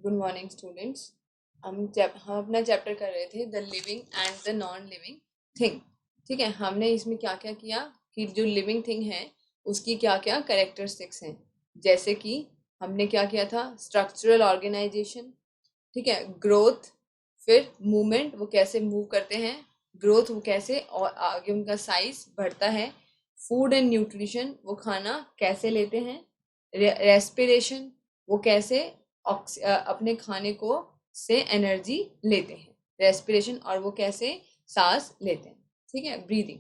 Good morning students. हम अपना chapter कर रहे थे the living and the non living thing. ठीक है, हमने इसमें क्या क्या किया कि जो लिविंग थिंग है उसकी क्या क्या कैरेक्टरिस्टिक्स हैं। जैसे कि हमने क्या किया था, स्ट्रक्चरल ऑर्गेनाइजेशन, ठीक है, ग्रोथ, फिर मूवमेंट, वो कैसे मूव करते हैं, ग्रोथ वो कैसे और आगे उनका साइज बढ़ता है, फूड एंड न्यूट्रिशन वो खाना कैसे लेते हैं, रेस्पिरेशन वो कैसे अपने खाने को से एनर्जी लेते हैं, रेस्पिरेशन, और वो कैसे सांस लेते हैं, ठीक है, ब्रीदिंग।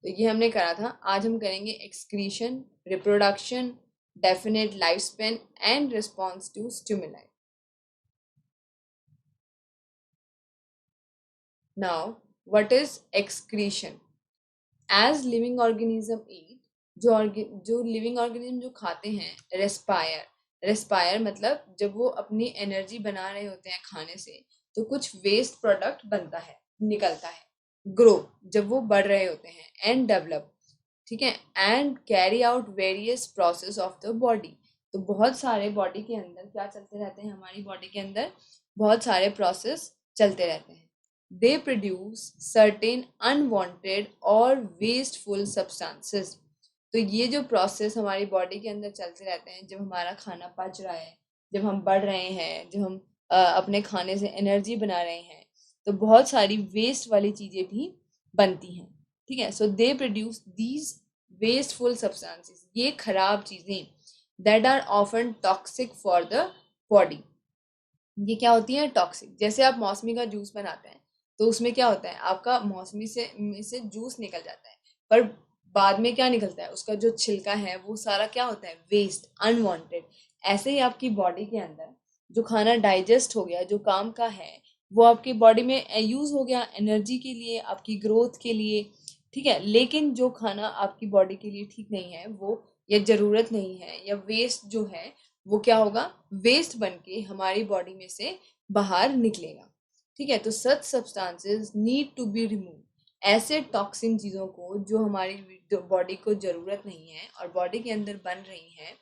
तो ये हमने करा था। आज हम करेंगे excretion, reproduction, definite life span and response to stimuli. Now what is excretion? As living organism eat, जो लिविंग ऑर्गेनिज्म जो खाते हैं, रेस्पायर मतलब जब वो अपनी एनर्जी बना रहे होते हैं खाने से तो कुछ वेस्ट प्रोडक्ट बनता है, निकलता है। ग्रो जब वो बढ़ रहे होते हैं, एंड डेवलप, ठीक है, and carry out various process of the body. तो बहुत सारे बॉडी के अंदर क्या चलते रहते हैं, हमारी बॉडी के अंदर बहुत सारे प्रोसेस चलते रहते हैं। दे प्रोड्यूस सर्टेन अनवांटेड और वेस्टफुल सब्सटेंसेस। तो ये जो प्रोसेस हमारी बॉडी के अंदर चलते रहते हैं, जब हमारा खाना पच रहा है, जब हम बढ़ रहे हैं, जब हम अपने खाने से एनर्जी बना रहे हैं, तो बहुत सारी वेस्ट वाली चीजें भी बनती हैं। ठीक है, so they produce these wasteful substances, ये खराब चीजें, that are often toxic for the body. ये क्या होती है, टॉक्सिक। जैसे आप मौसमी का जूस बनाते हैं तो उसमें क्या होता है, आपका मौसमी से जूस निकल जाता है, पर बाद में क्या निकलता है, उसका जो छिलका है वो सारा क्या होता है, वेस्ट, अनवांटेड। ऐसे ही आपकी बॉडी के अंदर जो खाना डाइजेस्ट हो गया, जो काम का है, वो आपकी बॉडी में यूज हो गया एनर्जी के लिए, आपकी ग्रोथ के लिए, ठीक है, लेकिन जो खाना आपकी बॉडी के लिए ठीक नहीं है वो, या जरूरत नहीं है, या वेस्ट जो है वो क्या होगा, वेस्ट बन के हमारी बॉडी में से बाहर निकलेगा। ठीक है, तो such substances need to be remove. ऐसे टॉक्सिन चीज़ों को जो हमारी बॉडी को ज़रूरत नहीं है और बॉडी के अंदर बन रही हैं,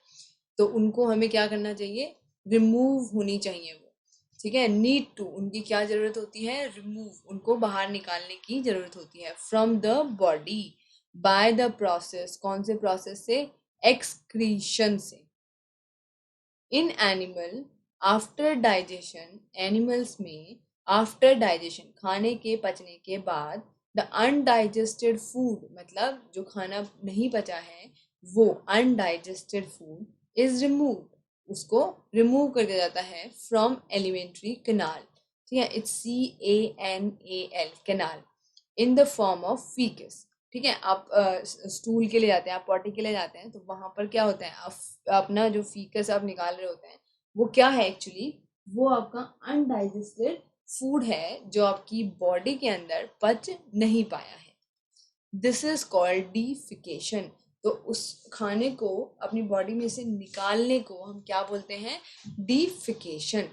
तो उनको हमें क्या करना चाहिए, रिमूव होनी चाहिए वो। ठीक है, नीड टू, उनकी क्या ज़रूरत होती है, रिमूव, उनको बाहर निकालने की ज़रूरत होती है, from the body, bye the process. कौन से प्रोसेस से, एक्सक्रीशन से। In animal, after digestion, animals में आफ्टर डाइजेशन, खाने के पचने के बाद, द अनडाइजेस्टेड फूड, मतलब जो खाना नहीं पचा है वो अनडाइजेस्टेड फूड इज रिमूव्ड, उसको रिमूव कर दिया जाता है फ्रॉम एलिमेंट्री कैनाल। ठीक है, it's CANAL, canal, in the form of faeces. ठीक है, आप स्टूल के लिए जाते हैं, आप पॉटी के लिए जाते हैं, तो वहां पर क्या होता है, आप अपना जो फीकस आप निकाल रहे होते हैं वो क्या है एक्चुअली, वो आपका अनडाइजेस्टेड फूड है जो आपकी बॉडी के अंदर पच नहीं पाया है। This is called defecation. तो उस खाने को अपनी बॉडी में से निकालने को हम क्या बोलते हैं, defecation.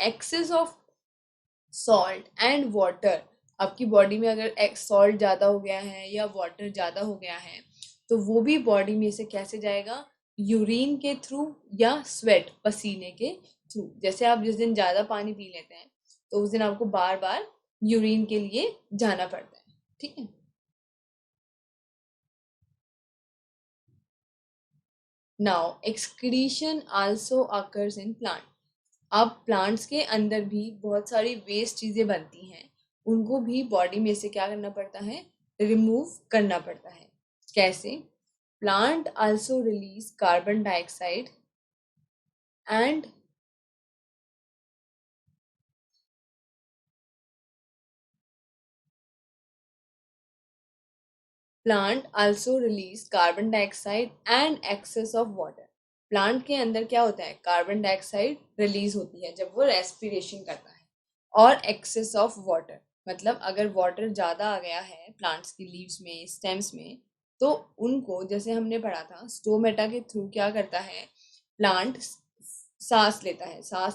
Excess of salt and water, आपकी बॉडी में अगर सॉल्ट ज़्यादा हो गया है या वाटर ज़्यादा हो गया है तो वो भी बॉडी में से कैसे जाएगा, यूरिन के थ्रू या स्वेट, पसीने के थ्रू। जैसे आप जिस दिन ज़्यादा पानी पी लेते हैं तो उस दिन आपको बार बार यूरिन के लिए जाना पड़ता है। ठीक है, now excretion also occurs in plant. अब प्लांट्स के अंदर भी बहुत सारी वेस्ट चीज़ें बनती हैं, उनको भी बॉडी में से क्या करना पड़ता है, रिमूव करना पड़ता है। कैसे, plant also release carbon dioxide and plant also release carbon dioxide and excess of water. Plant के अंदर क्या होता है, कार्बन डाइऑक्साइड रिलीज होती है जब वो रेस्पिरेशन करता है, और एक्सेस ऑफ वाटर, मतलब अगर वाटर ज़्यादा आ गया है प्लांट्स की लीव्स में, स्टेम्स में, तो उनको, जैसे हमने पढ़ा था, स्टोमेटा के थ्रू क्या करता है, प्लांट सांस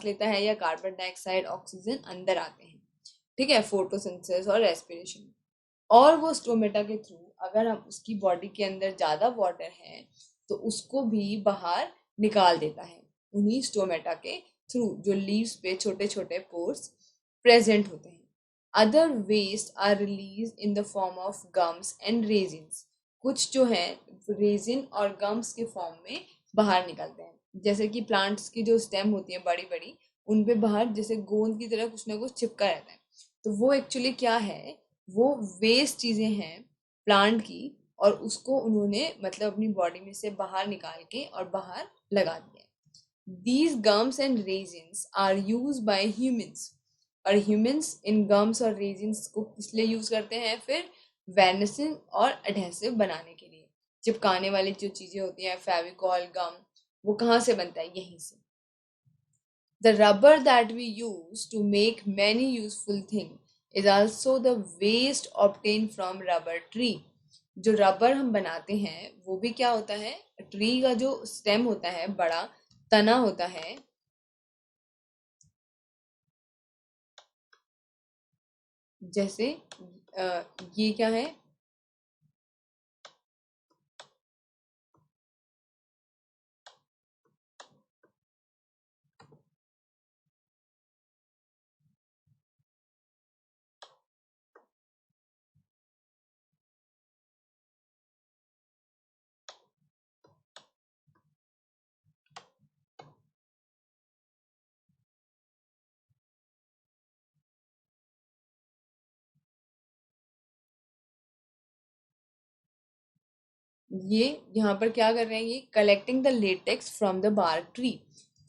लेता है या कार्बन डाइऑक्साइड ऑक्सीजन अंदर आते हैं, ठीक है, फोटोसिंथेसिस और रेस्पिरेशन। और वो स्टोमेटा के थ्रू, अगर हम उसकी बॉडी के अंदर ज़्यादा वाटर है तो उसको भी बाहर निकाल देता है उन्हीं स्टोमेटा के थ्रू जो लीव्स पे छोटे छोटे पोर्स प्रेजेंट होते हैं. Other waste are release in the form of gums and resins. कुछ जो है रेजिन और गम्स के फॉर्म में बाहर निकलते हैं. जैसे कि प्लांट्स की जो स्टेम होती है बड़ी बड़ी, उन पे बाहर जैसे गोंद की तरह कुछ ना कुछ चिपका रहता है. तो वो एक्चुअली क्या है, वो वेस्ट चीज़ें हैं प्लांट की, और उसको उन्होंने मतलब अपनी बॉडी में से बाहर निकाल के और बाहर लगा दिया. These gums and raisins are used by humans. और humans इन gums और raisins को किस लिए यूज करते हैं, फिर वेनिसिन और adhesive बनाने के लिए. चिपकाने वाली जो चीजें होती हैं, फेविकॉल, गम, वो कहाँ से बनता है, यहीं से. The rubber that we use to make many useful things is also the waste obtained from rubber tree. जो रबर हम बनाते हैं वो भी क्या होता है, ट्री का जो स्टेम होता है, बड़ा तना होता है, जैसे ये क्या है, ये यहाँ पर क्या कर रहे हैं, ये collecting the latex from the bark tree.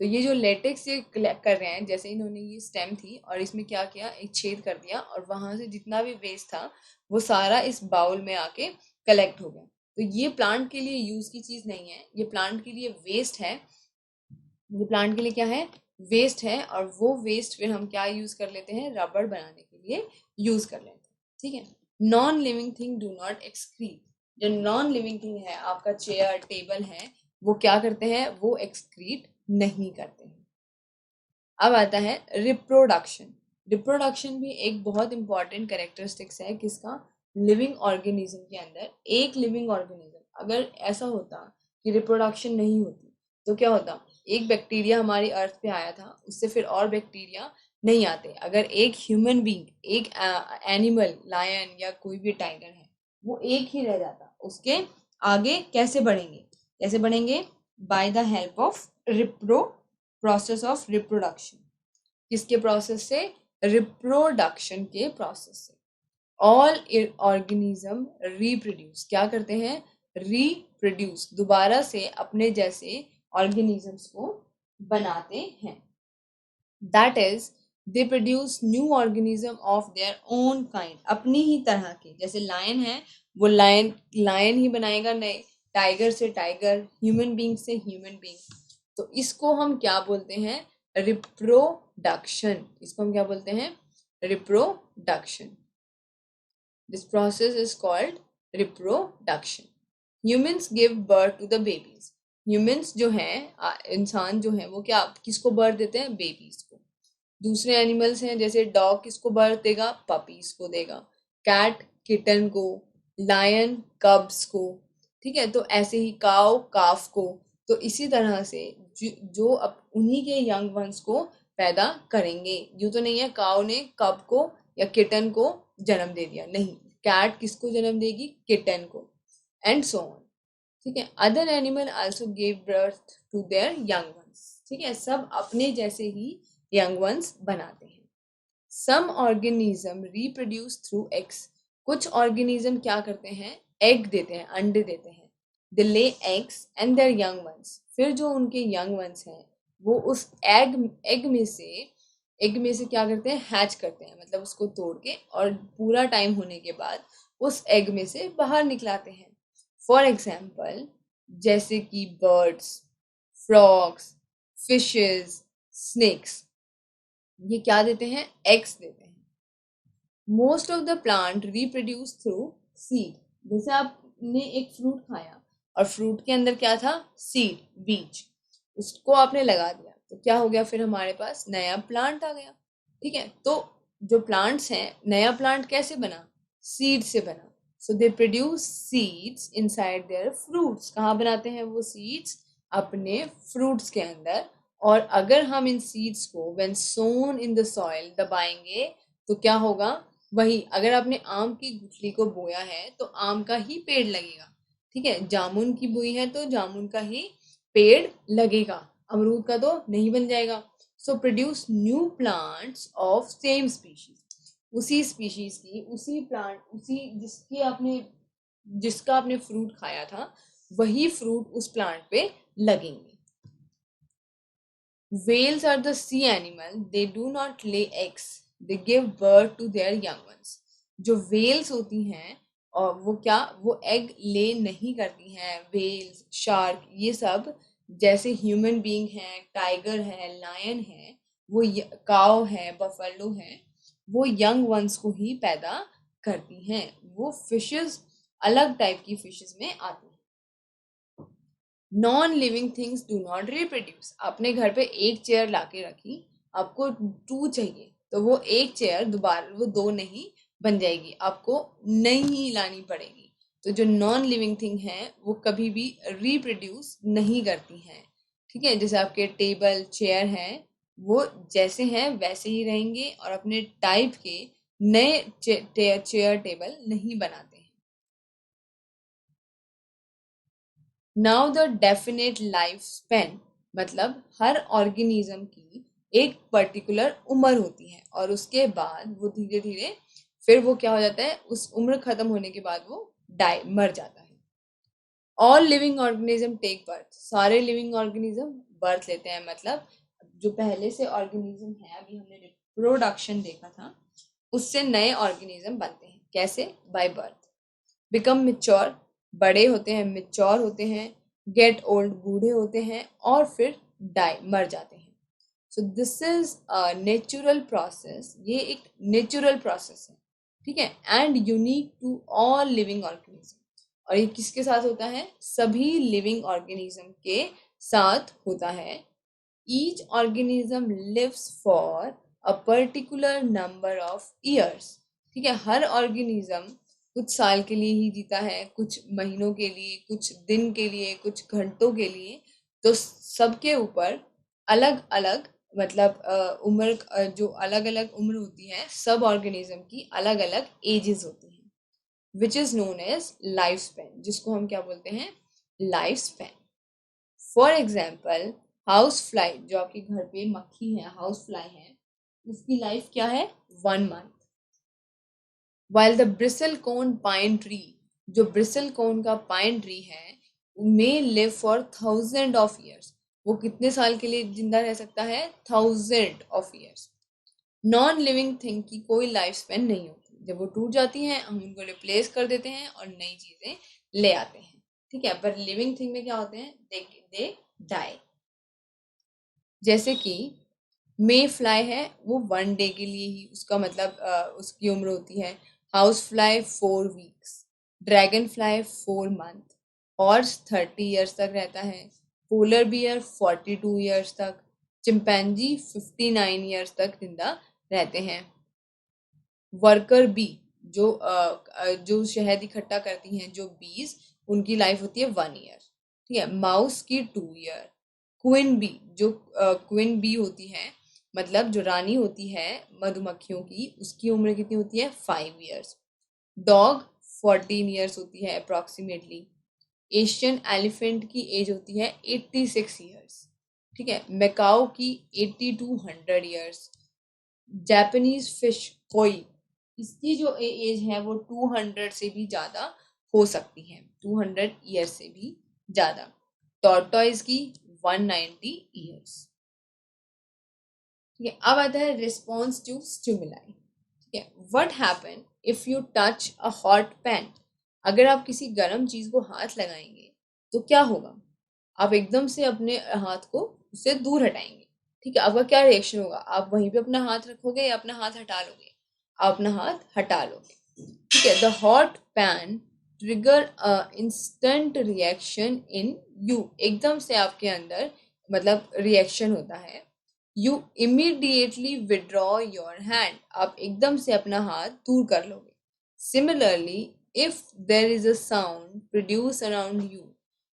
तो ये जो लेटेक्स ये कलेक्ट कर रहे हैं, जैसे इन्होंने ये स्टेम थी और इसमें क्या किया, एक छेद कर दिया और वहां से जितना भी वेस्ट था वो सारा इस बाउल में आके कलेक्ट हो गया. तो ये प्लांट के लिए यूज की चीज नहीं है, ये प्लांट के लिए वेस्ट है. ये प्लांट के लिए क्या है, वेस्ट है. और वो वेस्ट फिर हम क्या यूज कर लेते हैं, रबड़ बनाने के लिए यूज कर लेते हैं. ठीक है. Non living thing do not excrete. जो नॉन लिविंग थिंग है, आपका चेयर टेबल है, वो क्या करते हैं, वो एक्सक्रीट नहीं करते हैं. अब आता है रिप्रोडक्शन. रिप्रोडक्शन भी एक बहुत इंपॉर्टेंट कैरेक्टरिस्टिक्स है किसका, लिविंग ऑर्गेनिज्म के अंदर. एक लिविंग ऑर्गेनिज्म अगर ऐसा होता कि रिप्रोडक्शन नहीं होती तो क्या होता, एक बैक्टीरिया हमारी अर्थ पे आया था, उससे फिर और बैक्टीरिया नहीं आते. अगर एक ह्यूमन बीइंग, एक एनिमल, लायन या कोई भी टाइगर है, वो एक ही रह जाता, उसके आगे कैसे बढ़ेंगे, कैसे बढ़ेंगे, by the help of process of reproduction. किसके प्रोसेस से, रिप्रोडक्शन के प्रोसेस से. ऑल ऑर्गेनिज्म रिप्रोड्यूस, क्या करते हैं, रिप्रोड्यूस, दोबारा से अपने जैसे ऑर्गेनिजम्स को बनाते हैं. That is they produce new organism of their own kind. अपनी ही तरह के, जैसे लायन है, वो लायन लायन ही बनाएगा नए, टाइगर से टाइगर, ह्यूमन बीइंग से ह्यूमन बीइंग. तो इसको हम क्या बोलते हैं, रिप्रोडक्शन. इसको हम क्या बोलते हैं, reproduction. This process is called reproduction. Humans give birth to the babies. Humans जो हैं, इंसान जो हैं, वो क्या किसको बर्थ देते हैं, बेबीज को. दूसरे एनिमल्स हैं, जैसे डॉग किसको बर्थ देगा, पपीज को देगा. कैट किटन को, लायन कब्स को. ठीक है. तो ऐसे ही काव काफ को. तो इसी तरह से जो अब उन्हीं के यंग वंस को पैदा करेंगे. यूं तो नहीं है काव ने कब को या किटन को जन्म दे दिया, नहीं. कैट किसको जन्म देगी, किटन को, एंड सो ऑन. ठीक है. Other animal also give birth to their young ones. ठीक है. सब अपने जैसे ही यंग वंस बनाते हैं. Some organism reproduce through eggs. कुछ ऑर्गेनिज्म क्या करते हैं, एग देते हैं, अंडे देते हैं. They lay eggs and their young ones. फिर जो उनके यंग वंस हैं, वो उस एग में से क्या करते हैं, हैच करते हैं, मतलब उसको तोड़ के, और पूरा टाइम होने के बाद उस एग में से बाहर निकलाते हैं. फॉर एग्जाम्पल, जैसे कि बर्ड्स, फ्रॉग्स, फिशेस, स्नेक्स, ये क्या देते हैं, एग्स देते हैं. Most of the plant reproduce through seed. जैसे आपने एक फ्रूट खाया और फ्रूट के अंदर क्या था, सीड, बीज, उसको आपने लगा दिया, तो क्या हो गया, फिर हमारे पास नया प्लांट आ गया. ठीक है. तो जो प्लांट्स हैं, नया प्लांट कैसे बना, सीड से बना. So they produce seeds inside their fruits. कहाँ बनाते हैं वो सीड्स, अपने फ्रूट्स के अंदर. और अगर हम इन सीड्स को when sown in the soil दबाएंगे तो क्या होगा, वही अगर आपने आम की गुठली को बोया है तो आम का ही पेड़ लगेगा, ठीक है। जामुन की बोई है तो जामुन का ही पेड़ लगेगा, अमरूद का तो नहीं बन जाएगा। So produce new plants of same species, उसी स्पीशीज की, उसी प्लांट, उसी जिसका आपने फ्रूट खाया था वही फ्रूट उस प्लांट पे लगेंगे। Whales are the sea animal. They do not lay eggs. They give birth to their young ones. जो whales होती हैं और वो egg lay नहीं करती हैं। whales, shark ये सब जैसे human being हैं, tiger है, lion है, वो cow है, buffalo है, वो young ones को ही पैदा करती हैं। वो fishes अलग टाइप की fishes में आती हैं। Non living things do not reproduce. आपने घर पे एक चेयर लाके रखी, आपको 2 चाहिए तो वो एक चेयर दोबारा वो 2 नहीं बन जाएगी, आपको नई लानी पड़ेगी। तो जो नॉन लिविंग थिंग है वो कभी भी रिप्रोड्यूस नहीं करती हैं, ठीक है। जैसे आपके टेबल चेयर हैं, वो जैसे हैं वैसे ही रहेंगे और अपने टाइप के नए चेयर टेबल नहीं बनाते। Now the definite life Spain, मतलब हर ऑर्गेनिज्म की एक पर्टिकुलर उम्र होती है और उसके बाद वो धीरे धीरे फिर वो क्या हो जाता है, उस उम्र खत्म होने के बाद वो मर जाता है। All living organism take birth, सारे लिविंग ऑर्गेनिज्म बर्थ लेते हैं, मतलब जो पहले से ऑर्गेनिज्म है, अभी हमने रिप्रोडक्शन देखा था, उससे नए ऑर्गेनिज्म बनते हैं। कैसे? By birth. बिकम मिच्योर, बड़े होते हैं, मिच्योर होते हैं। गेट ओल्ड, बूढ़े होते हैं और फिर मर जाते हैं। So this is a natural process, ये एक नेचुरल प्रोसेस है, ठीक है, and unique to all living organism. और ये किसके साथ होता है? सभी लिविंग ऑर्गेनिज्म के साथ होता है। Each organism lives for a particular number of years, ठीक है। हर ऑर्गेनिज्म कुछ साल के लिए ही जीता है, कुछ महीनों के लिए, कुछ दिन के लिए, कुछ घंटों के लिए। तो सबके ऊपर अलग अलग, मतलब उम्र, जो अलग अलग उम्र होती है, सब ऑर्गेनिज्म की अलग अलग एजेस होती हैं, which is known as life span, जिसको हम क्या बोलते हैं? Life span. For example house fly, जो आपके घर पे मक्खी है, हाउस फ्लाई है, उसकी लाइफ क्या है? 1 month. While the bristle cone pine tree, जो ब्रिसल कोन का पाइन ट्री है, मे लिव फॉर 1000 of years, वो कितने साल के लिए जिंदा रह सकता है? 1000 of years। Non living thing की कोई लाइफ स्पेन नहीं होती, जब वो टूट जाती हैं हम उनको रिप्लेस कर देते हैं और नई चीजें ले आते हैं, ठीक है। पर लिविंग थिंग में क्या होते हैं? They die. जैसे कि मे फ्लाई है, वो 1 डे के लिए ही, उसका मतलब उसकी उम्र होती है। House fly 4 weeks, dragon fly 4 month, horse 30 years तक रहता है, पोलर बियर 42 years तक, चिंपैंजी 59 years तक जिंदा रहते हैं। वर्कर बी, जो शहद इकट्ठा करती हैं, जो बीज, उनकी लाइफ होती है 1 year, ठीक है। माउस की 2 year। क्वीन बी, जो क्वीन बी होती है, मतलब जो रानी होती है मधुमक्खियों की, उसकी उम्र कितनी होती है? 5 years। डॉग 14 years होती है अप्रोक्सीमेटली। एशियन एलिफेंट की एज होती है 86 years, ठीक है। मैकाओ की 80 to 100 years। जापानीज फिश कोई, इसकी जो एज है वो 200 से भी ज्यादा हो सकती है, 200 years से भी ज्यादा। टॉर्टोइज की 190 years, ठीक है। अब आता है रिस्पॉन्स टू स्टिमुलाई, ठीक है। What happen if you touch a hot pan, अगर आप किसी गर्म चीज को हाथ लगाएंगे तो क्या होगा? आप एकदम से अपने हाथ को उससे दूर हटाएंगे, ठीक है। आपका क्या रिएक्शन होगा? आप वहीं पे अपना हाथ रखोगे या अपना हाथ हटा लोगे? आप अपना हाथ हटा लोगे, ठीक है। The hot pan trigger a instant reaction in you, एकदम से आपके अंदर मतलब रिएक्शन होता है। You immediately withdraw your hand, आप एकदम से अपना हाथ दूर कर लोगे। Similarly if there is a sound produce around you,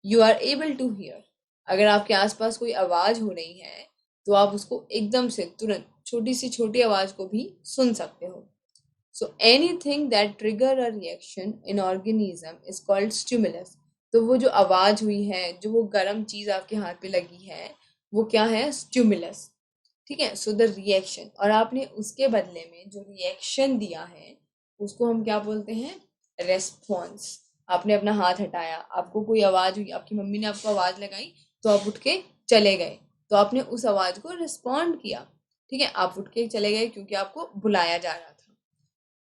you are able to hear, अगर आपके आसपास कोई आवाज हो रही है तो आप उसको एकदम से तुरंत छोटी से छोटी आवाज को भी सुन सकते हो। So anything that trigger a reaction in organism is called stimulus. तो वो जो आवाज हुई है, जो वो गर्म चीज आपके हाथ पे लगी है, वो क्या है? स्टिमुलस। ठीक है। सो द रिएक्शन, और आपने उसके बदले में जो रिएक्शन दिया है उसको हम क्या बोलते हैं? रेस्पॉन्स। आपने अपना हाथ हटाया, आपको कोई आवाज हुई, आपकी मम्मी ने आपको आवाज लगाई, तो आप उठ के चले गए, तो आपने उस आवाज को रिस्पॉन्ड किया। ठीक है, आप उठ के चले गए क्योंकि आपको बुलाया जा रहा था।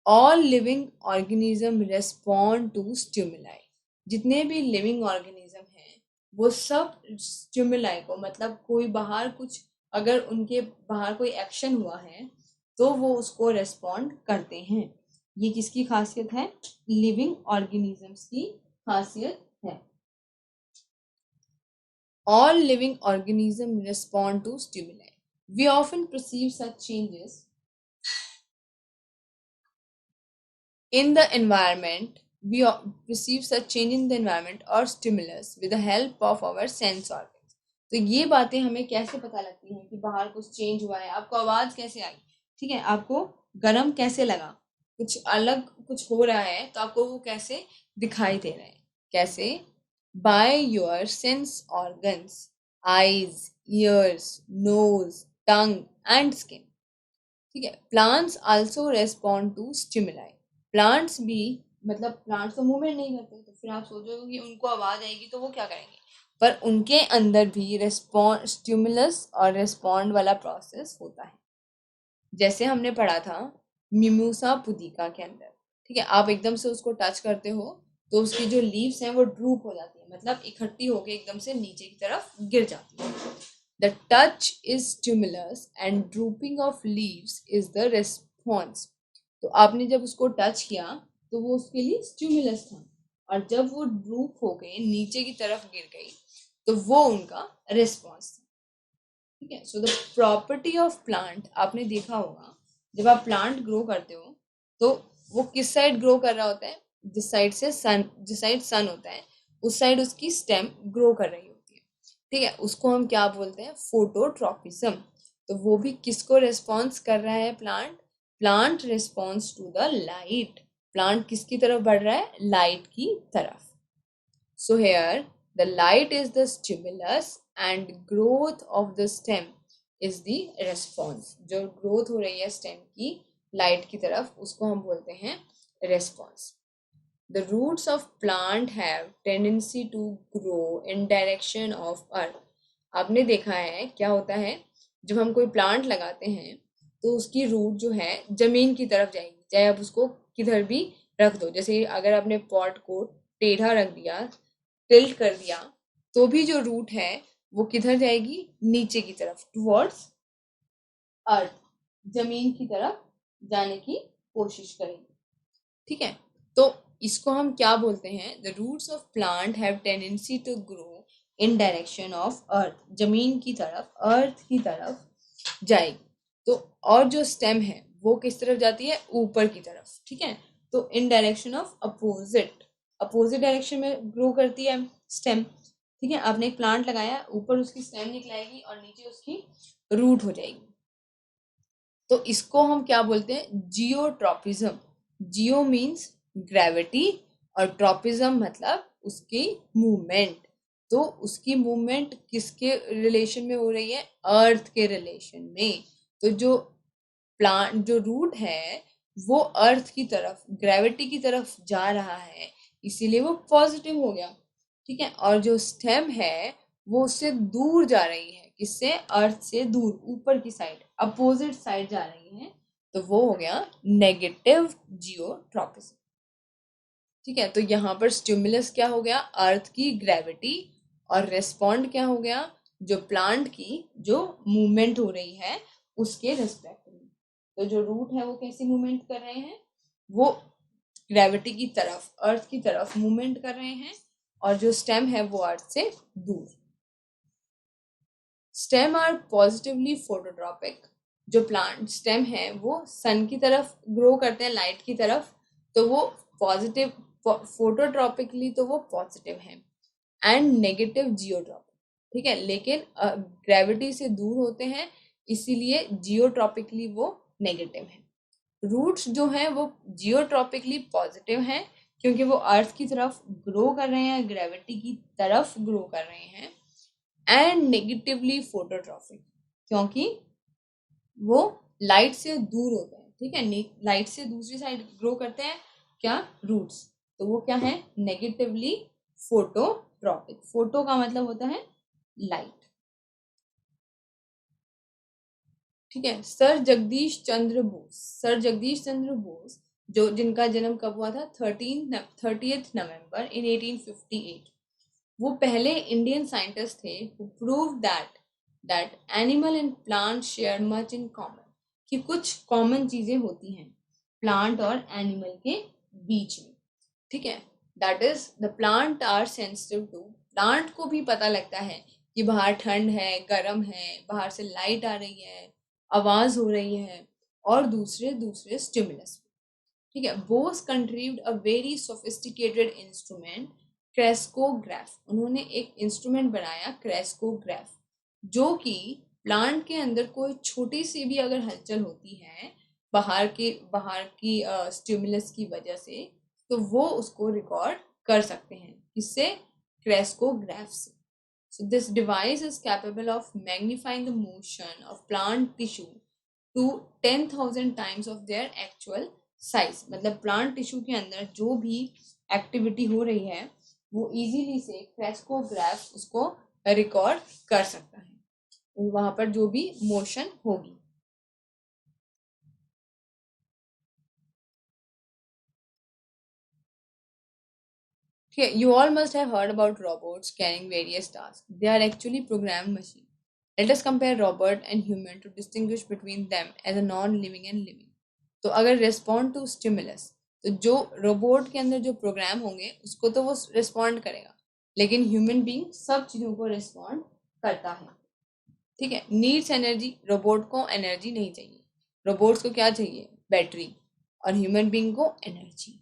All living organism respond to stimuli. जितने भी लिविंग ऑर्गेनिज्म हैं वो सब स्टिमुलाई को, मतलब कोई बाहर कुछ, अगर उनके बाहर कोई एक्शन हुआ है तो वो उसको रेस्पॉन्ड करते हैं। ये किसकी खासियत है? लिविंग ऑर्गेनिजम्स की खासियत है। All living organism respond to stimuli. We often perceive such changes in the environment. We perceive such change in the environment or stimulus with the help of our sense organs. तो ये बातें हमें कैसे पता लगती हैं कि बाहर कुछ चेंज हुआ है? आपको आवाज कैसे आई? ठीक है, आपको गरम कैसे लगा? कुछ अलग कुछ हो रहा है तो आपको वो कैसे दिखाई दे रहा है? कैसे? By your sense organs, eyes, ears, nose, tongue and skin. ठीक है। Plants also respond to stimuli. Plants भी, मतलब प्लांट्स तो मूवमेंट नहीं करते, तो फिर आप सोचोगे कि उनको आवाज आएगी तो वो क्या करेंगे, पर उनके अंदर भी रेस्पॉन्ड, स्टिमुलस और रेस्पॉन्ड वाला प्रोसेस होता है। जैसे हमने पढ़ा था मिमूसा पुदिका के अंदर। ठीक है, आप एकदम से उसको टच करते हो तो उसकी जो लीव्स हैं वो ड्रूप हो जाती है, मतलब इकट्ठी होके एकदम से नीचे की तरफ गिर जाती है। The touch is stimulus and drooping of leaves is the response. तो आपने जब उसको टच किया तो वो उसके लिए स्टिमुलस था, और जब वो ड्रूप हो गए, नीचे की तरफ गिर गई, तो वो उनका रिस्पॉन्स था। ठीक है। So the property of plant, आपने देखा होगा जब आप प्लांट ग्रो करते हो तो वो किस साइड ग्रो कर रहा होता है? जिस साइड से सन, जिस साइड सन होता है उस साइड उसकी स्टेम ग्रो कर रही होती है। ठीक है, उसको हम क्या बोलते हैं? फोटोट्रॉपिज्म। तो वो भी किसको रेस्पॉन्स कर रहा है? Plant. Plant response to the light. Plant किसकी तरफ बढ़ रहा है? लाइट की तरफ। So here the light is the stimulus and growth of the stem is the response. जो growth हो रही है stem की light की तरफ उसको हम बोलते हैं response. The roots of plant have tendency to grow in direction of earth. आपने देखा है क्या होता है जब हम कोई प्लांट लगाते हैं तो उसकी रूट जो है जमीन की तरफ जाएगी, चाहे आप उसको किधर भी रख दो। जैसे अगर आपने पॉट को टेढ़ा रख दिया, टिल्ट कर दिया, तो भी जो रूट है वो किधर जाएगी? नीचे की तरफ, टुवर्ड्स अर्थ, जमीन की तरफ जाने की कोशिश करेगी। ठीक है, तो इसको हम क्या बोलते हैं? The roots of plant have tendency to grow in direction of earth, जमीन की तरफ, अर्थ की तरफ जाएगी। तो और जो स्टेम है वो किस तरफ जाती है? ऊपर की तरफ। ठीक है, तो इन direction of opposite, opposite direction में ग्रो करती है स्टेम। ठीक है, आपने एक प्लांट लगाया, ऊपर उसकी स्टेम निकलाएगी और नीचे उसकी रूट हो जाएगी। तो इसको हम क्या बोलते हैं? जियोट्रॉपिज्म। जियो मीन्स ग्रेविटी और ट्रॉपिज्म मतलब उसकी मूवमेंट। तो उसकी मूवमेंट किसके रिलेशन में हो रही है? अर्थ के रिलेशन में। तो जो प्लांट, जो रूट है वो अर्थ की तरफ, ग्रेविटी की तरफ जा रहा है, इसीलिए वो पॉजिटिव हो गया। ठीक है, और जो स्टेम है वो उससे दूर जा रही है, किससे? अर्थ से दूर, ऊपर की साइड, अपोजिट साइड जा रही है, तो वो हो गया नेगेटिव जियोट्रॉपिज्म। ठीक है, तो यहाँ पर स्टिमुलस क्या हो गया? अर्थ की ग्रेविटी, और रेस्पॉन्ड क्या हो गया? जो प्लांट की जो मूवमेंट हो रही है उसके रिस्पेक्ट में। तो जो रूट है वो कैसी मूवमेंट कर रहे हैं? वो ग्रेविटी की तरफ, अर्थ की तरफ मूवमेंट कर रहे हैं, और जो स्टेम है वो अर्थ से दूर। Stem are positively phototropic. जो प्लांट स्टेम है वो सन की तरफ ग्रो करते हैं, लाइट की तरफ, तो वो पॉजिटिव, फोटोट्रॉपिकली तो वो पॉजिटिव है। एंड नेगेटिव जियोट्रॉपिक, ठीक है, लेकिन ग्रेविटी से दूर होते हैं, इसीलिए जियोट्रॉपिकली वो नेगेटिव है। रूट्स जो हैं वो जियोट्रॉपिकली पॉजिटिव हैं, क्योंकि वो अर्थ की तरफ ग्रो कर रहे हैं, ग्रेविटी की तरफ ग्रो कर रहे हैं। एंड नेगेटिवली फोटोट्रॉपिक, क्योंकि वो लाइट से दूर होते हैं। ठीक है, लाइट से दूसरी साइड ग्रो करते हैं क्या, रूट्स, तो वो क्या है, नेगेटिवली फोटोट्रॉपिक। फोटो का मतलब होता है लाइट। ठीक है, सर जगदीश चंद्र बोस, सर जगदीश चंद्र बोस जो जिनका जन्म कब हुआ था, 30th नवंबर इन 1858। वो पहले इंडियन साइंटिस्ट थे who proved that animal and plant share much in common, कि कुछ कॉमन चीजें होती हैं प्लांट और एनिमल के बीच में। ठीक है, that is the plant are sensitive to, plant को भी पता लगता है कि बाहर ठंड है, गर्म है, बाहर से लाइट आ रही है, आवाज हो रही है, और दूसरे दूसरे स्टिमुलस। ठीक है, Bose contrived a very sophisticated instrument, crescograph. उन्होंने एक इंस्ट्रूमेंट बनाया क्रेस्कोग्राफ, जो कि प्लांट के अंदर कोई छोटी सी भी अगर हलचल होती है बाहर की स्टिमुलस की वजह से, तो वो उसको रिकॉर्ड कर सकते हैं, इससे क्रेस्कोग्राफ से। So this device is capable of magnifying the motion of plant tissue to 10,000 times of their actual size। मतलब प्लांट टिश्यू के अंदर जो भी एक्टिविटी हो रही है वो इजीली से क्रेस्कोग्राफ उसको रिकॉर्ड कर सकता है, वहां पर जो भी मोशन होगी। Okay, you all must have heard about robots carrying various tasks. They are actually programmed machines. Let us compare robot and human to distinguish between them as a non-living and living. तो अगर respond to stimulus, तो जो robot के अंदर जो programme होंगे उसको तो वो रिस्पॉन्ड करेगा, लेकिन ह्यूमन बीइंग सब चीजों को रिस्पॉन्ड करता है। ठीक है, नीड्स एनर्जी, रोबोट को एनर्जी नहीं चाहिए, रोबोट्स को क्या चाहिए, बैटरी, और ह्यूमन बीइंग को एनर्जी।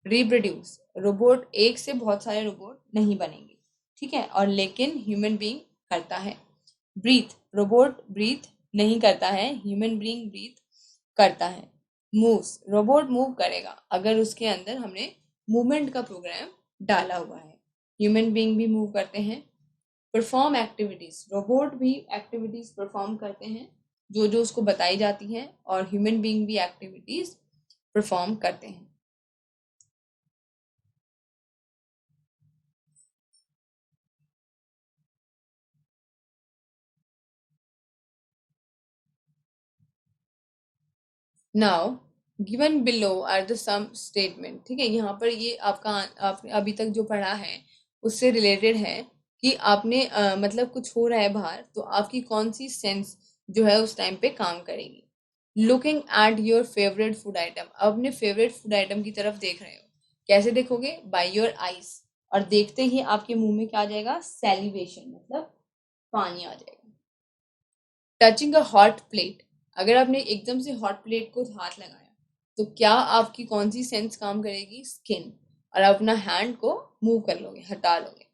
रिप्रोड्यूस, रोबोट एक से बहुत सारे रोबोट नहीं बनेंगे, ठीक है, और लेकिन ह्यूमन बीइंग करता है। ब्रीथ, रोबोट ब्रीथ नहीं करता है, ह्यूमन बीइंग ब्रीथ करता है। मूव्स, रोबोट मूव करेगा अगर उसके अंदर हमने मूवमेंट का प्रोग्राम डाला हुआ है, ह्यूमन बीइंग भी मूव करते हैं। परफॉर्म एक्टिविटीज, रोबोट भी एक्टिविटीज परफॉर्म करते हैं जो जो उसको बताई जाती है, और ह्यूमन बीइंग भी एक्टिविटीज परफॉर्म करते हैं। Now given below are the some statement. ठीक है, यहाँ पर ये आपका आपने अभी तक जो पढ़ा है उससे रिलेटेड है कि आपने मतलब कुछ हो रहा है बाहर, तो आपकी कौन सी सेंस जो है उस टाइम पे काम करेगी। Looking at your favourite food item, अपने फेवरेट फूड आइटम की तरफ देख रहे हो, कैसे देखोगे, बाय योर आइज, और देखते ही आपके मुंह में क्या आ जाएगा, सैलिवेशन, मतलब पानी आ जाएगा। टचिंग अ हॉट प्लेट, अगर आपने एकदम से हॉट प्लेट को हाथ लगाया तो क्या आपकी कौन सी सेंस काम करेगी, स्किन, और आप अपना हैंड को मूव कर लोगे, हटा लोगे।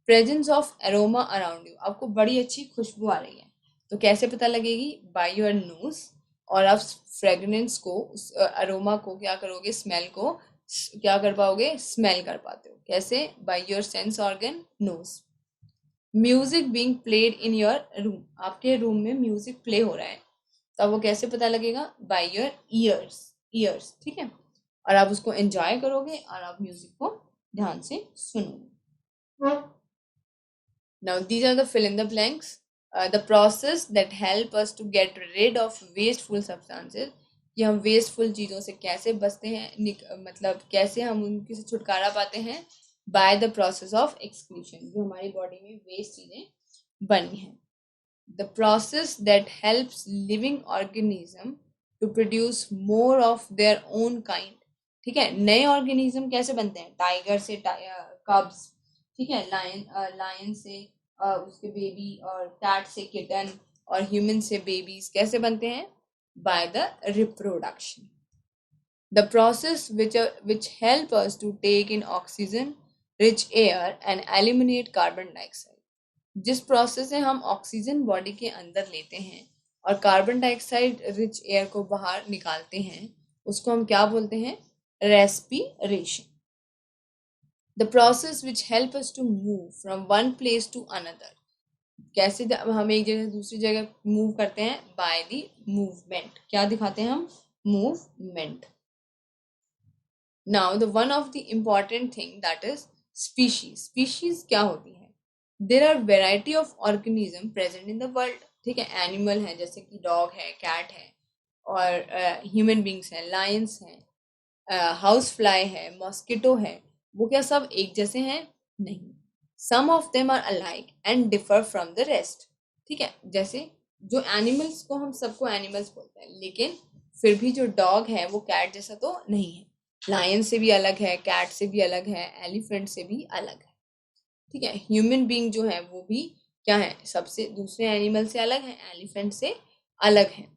Presence of aroma around you, आपको बड़ी अच्छी खुशबू आ रही है, तो कैसे पता लगेगी, बाय योर नोज, और आप फ्रेगनेंस को, उस अरोमा को क्या करोगे, स्मेल को क्या कर पाओगे, स्मेल कर पाते हो, कैसे, by your sense organ nose. Music being played in your room, आपके रूम में म्यूजिक प्ले हो रहा है, तो वो कैसे पता लगेगा, बाय योर ईयर्स, ईयर्स। ठीक है, और आप उसको एंजॉय करोगे और आप म्यूजिक को ध्यान से सुनोगे। Now these are the fill in the blanks. The process that help us to get rid of wasteful substances, कि हम वेस्टफुल चीज़ों से कैसे बचते हैं, मतलब कैसे हम उनसे छुटकारा पाते हैं, by the process of excretion, जो हमारी बॉडी में वेस्ट चीज़ें बनी हैं। The process that helps living organism to produce more of their own kind. ठीक है, नए ऑर्गेनिज्म कैसे बनते हैं, टाइगर से कब्स, ठीक है, लायन से उसके बेबी, और कैट से किटन, और ह्यूमन से बेबीज कैसे बनते हैं, by the reproduction. The process which help us to take in oxygen rich air and eliminate carbon dioxide, जिस प्रोसेस से हम ऑक्सीजन बॉडी के अंदर लेते हैं और कार्बन डाइऑक्साइड रिच एयर को बाहर निकालते हैं, उसको हम क्या बोलते हैं? Respiration. The process which help us to move from one place to another. कैसे हम एक जगह से दूसरी जगह मूव करते हैं? By the movement. क्या दिखाते हैं हम? Movement. Now the one of the important thing that is species. Species क्या होती है? There are variety of organism present in the world. ठीक है, एनिमल है जैसे कि डॉग है, कैट है, और ह्यूमन बींग्स हैं, लायंस हैं, हाउस फ्लाई है, मॉस्किटो है। वो क्या सब एक जैसे हैं? नहीं। Some of them are alike and differ from the rest. ठीक है, जैसे जो एनिमल्स को हम सबको एनिमल्स बोलते हैं, लेकिन फिर भी जो डॉग है वो कैट जैसा तो नहीं है। लायन से भी अलग है, कैट से भी अलग है, एलिफेंट से भी अलग है। ठीक है, ह्यूमन बीइंग जो है वो भी क्या है? सबसे दूसरे एनिमल से अलग है, एलिफेंट से अलग है।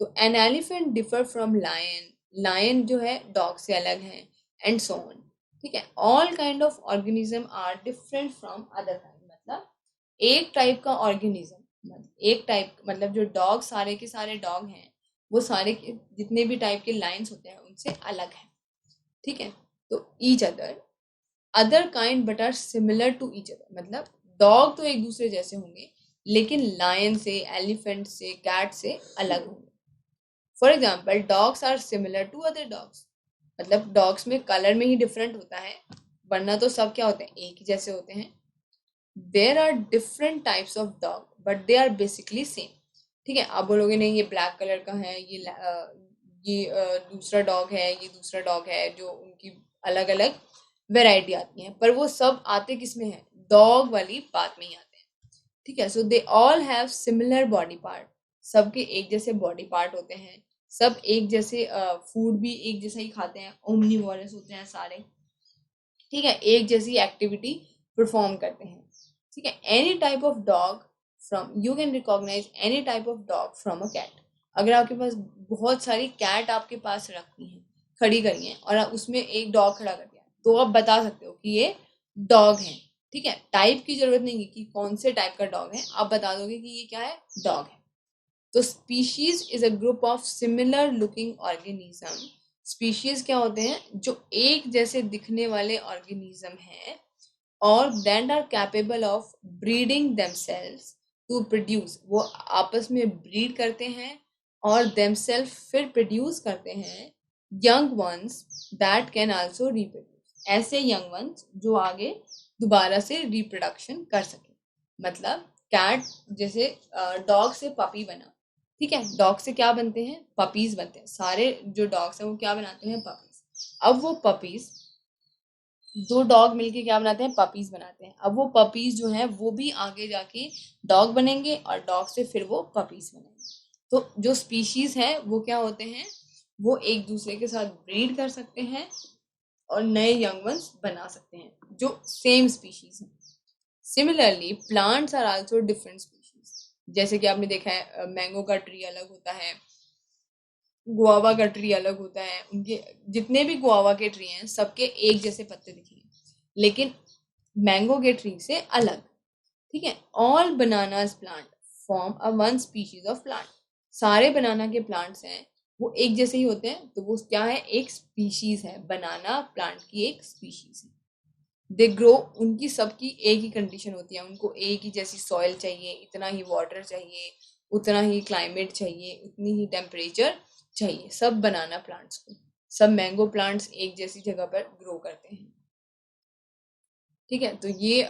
तो an elephant differ from lion, lion जो है डॉग से अलग है, एंड सो ऑन। ठीक है, all kind of organism are different from other kind. मतलब एक टाइप का ऑर्गेनिज्म, एक टाइप मतलब जो डॉग, सारे के सारे डॉग हैं, वो सारे के जितने भी टाइप के लाइन्स होते हैं उनसे अलग है। ठीक है, तो each other kind but are similar to each other. मतलब डॉग तो एक दूसरे जैसे होंगे, लेकिन लायन से, एलिफेंट से, कैट से अलग होंगे। For example, dogs are similar to other dogs. मतलब डॉग्स में कलर में ही डिफरेंट होता है, वरना तो सब क्या होते हैं? एक ही जैसे होते हैं। There are different types of dog but they are basically same. ठीक है, आप बोलोगे नहीं ये ब्लैक कलर का है, ये दूसरा डॉग है, ये दूसरा डॉग है, जो उनकी अलग अलग वेराइटी आती है, पर वो सब आते किस में है? डॉग वाली बात में ही आते हैं। ठीक है, so they all have similar body part. सबके एक जैसे बॉडी पार्ट होते हैं, सब एक जैसे फूड भी एक जैसा ही खाते हैं, ओमनीवोरस होते हैं सारे। ठीक है, एक जैसी एक्टिविटी परफॉर्म करते हैं। ठीक है, any type of dog from, you can recognise any type of dog from a cat. अगर आपके पास बहुत सारी कैट आपके पास रखी हैं, खड़ी करी हैं, और उसमें एक डॉग खड़ा कर दिया, तो आप बता सकते हो कि ये डॉग है। ठीक है, टाइप की जरूरत नहीं है कि कौन से टाइप का डॉग है, आप बता दोगे कि ये क्या है? डॉग है। तो species is a group of similar looking organism. Species क्या होते हैं? जो एक जैसे दिखने वाले ऑर्गेनिज्म हैं, और that are capable of breeding themselves to produce. वो आपस में ब्रीड करते हैं और देमसेल्फ फिर प्रोड्यूस करते हैं young ones that can also reproduce. ऐसे यंग वंस जो आगे दोबारा से रिप्रोडक्शन कर सके। मतलब कैट जैसे डॉग से पपी बना। ठीक है, डॉग से क्या बनते हैं? पपीज बनते हैं। सारे जो डॉग्स हैं वो क्या बनाते हैं? पपीज। अब वो पपीज, दो डॉग मिलके क्या बनाते हैं? पपीज बनाते हैं। अब वो पपीज जो हैं वो भी आगे जाके डॉग बनेंगे, और डॉग से फिर वो पपीज बनेंगे। तो जो स्पीशीज हैं वो क्या होते हैं? वो एक दूसरे के साथ ब्रीड कर सकते हैं और नए यंग वंस बना सकते हैं जो सेम स्पीशीज हैं। Similarly plants are also different species. जैसे कि आपने देखा है मैंगो का ट्री अलग होता है, गुआवा का ट्री अलग होता है। उनके जितने भी गुआवा के ट्री हैं सबके एक जैसे पत्ते दिखेंगे, लेकिन मैंगो के ट्री से अलग। ठीक है, all bananas plant form a one species of plant. सारे बनाना के प्लांट्स हैं वो एक जैसे ही होते हैं, तो वो क्या है? एक स्पीशीज है, बनाना प्लांट की एक स्पीशीज है। दे ग्रो, उनकी सबकी एक ही कंडीशन होती है, उनको एक ही जैसी सॉइल चाहिए, इतना ही वाटर चाहिए, उतना ही क्लाइमेट चाहिए, उतनी ही टेम्परेचर चाहिए, सब बनाना प्लांट्स को। सब मैंगो प्लांट्स एक जैसी जगह पर ग्रो करते हैं। ठीक है, तो ये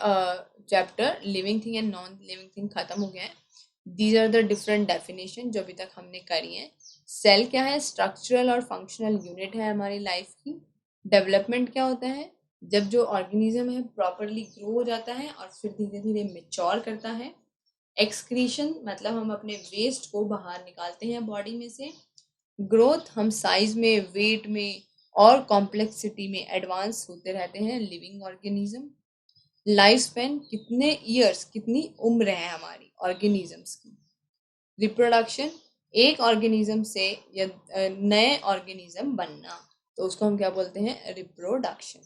chapter living thing and non living thing खत्म हो गया है। These are the different definition जो अभी तक हमने करी है। सेल क्या है? स्ट्रक्चरल और फंक्शनल यूनिट है हमारी लाइफ की। डेवलपमेंट क्या होता है? जब जो ऑर्गेनिज्म है प्रॉपरली ग्रो हो जाता है और फिर धीरे धीरे मेच्योर करता है। एक्सक्रीशन मतलब हम अपने वेस्ट को बाहर निकालते हैं बॉडी में से। ग्रोथ, हम साइज में, वेट में और कॉम्प्लेक्सिटी में एडवांस होते रहते हैं लिविंग ऑर्गेनिज्म। लाइफ स्पेन, कितने ईयर्स, कितनी उम्र है हमारी ऑर्गेनिजम्स की। रिप्रोडक्शन, एक ऑर्गेनिज्म से या नए ऑर्गेनिज्म बनना, तो उसको हम क्या बोलते हैं? रिप्रोडक्शन।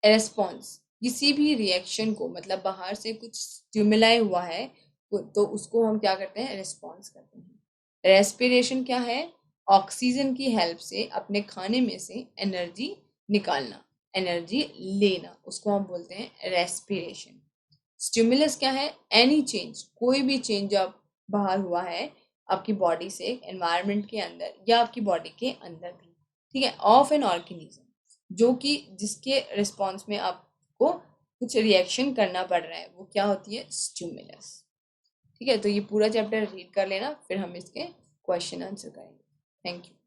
रेस्पॉन्स, किसी भी रिएक्शन को, मतलब बाहर से कुछ स्टिमुलाई हुआ है तो उसको हम क्या करते हैं, रिस्पॉन्स करते हैं। रेस्पिरेशन क्या है, ऑक्सीजन की हेल्प से अपने खाने में से एनर्जी निकालना, एनर्जी लेना, उसको हम बोलते हैं रेस्पिरेशन। स्टिमुलस क्या है, एनी चेंज, कोई भी चेंज जो आप बाहर हुआ है आपकी बॉडी से, एनवायरनमेंट के अंदर या आपकी बॉडी के अंदर भी, ठीक है, ऑफ एन ऑर्गेनिज्म, जो कि जिसके रिस्पॉन्स में आपको कुछ रिएक्शन करना पड़ रहा है, वो क्या होती है, स्टिमुलस। ठीक है, तो ये पूरा चैप्टर रीड कर लेना, फिर हम इसके क्वेश्चन आंसर करेंगे। Thank you.